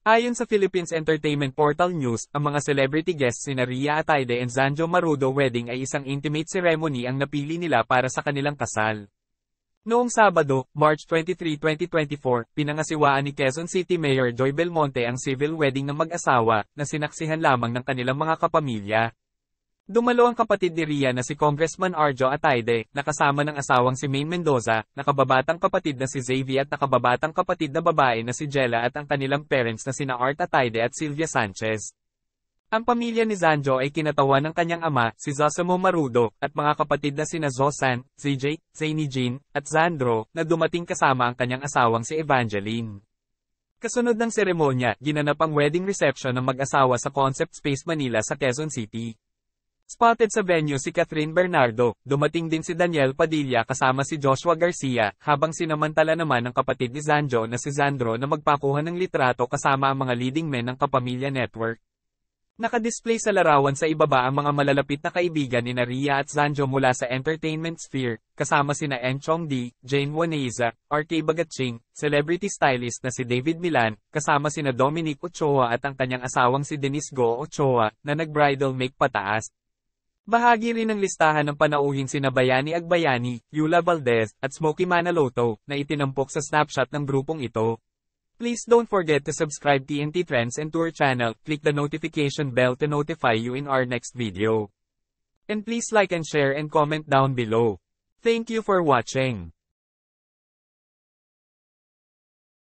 Ayon sa Philippines Entertainment Portal News, ang mga celebrity guests sina Rhea Atayde and Zanjo Marudo wedding ay isang intimate ceremony ang napili nila para sa kanilang kasal. Noong Sabado, March 23, 2024, pinangasiwaan ni Quezon City Mayor Joy Belmonte ang civil wedding ng mag-asawa, na sinaksihan lamang ng kanilang mga kapamilya. Dumalo ang kapatid ni Rhea na si Congressman Arjo Atayde, nakasama ng asawang si Maine Mendoza, nakababatang kapatid na si Xavier at nakababatang kapatid na babae na si Jella at ang kanilang parents na sina Art Atayde at Sylvia Sanchez. Ang pamilya ni Zanjo ay kinatawan ng kanyang ama, si Zosimo Marudo, at mga kapatid na sina Zosan, ZJ, Zaini Jean, at Zandro, na dumating kasama ang kanyang asawang si Evangeline. Kasunod ng seremonya, ginanap ang wedding reception ng mag-asawa sa Concept Space Manila sa Quezon City. Spotted sa venue si Catherine Bernardo, dumating din si Daniel Padilla kasama si Joshua Garcia, habang sinamantala naman ng kapatid ni Zanjo na si Zandro na magpakuha ng litrato kasama ang mga leading men ng Kapamilya Network. Nakadisplay sa larawan sa ibaba ang mga malalapit na kaibigan ni Rhea at Zanjo mula sa entertainment sphere, kasama sina Enchong D, Jane Waneza, RK Bagatching, celebrity stylist na si David Milan, kasama sina Dominic Ochoa at ang kanyang asawang si Denise Go Ochoa, na nag-bridal make pataas. Bahagi rin ng listahan ng panauhing sina Bayani Agbayani, Yula Valdez, at Smokey Manaloto, na itinampok sa snapshot ng grupong ito. Please don't forget to subscribe TNT Trends and Tour channel, click the notification bell to notify you in our next video. And please like and share and comment down below. Thank you for watching.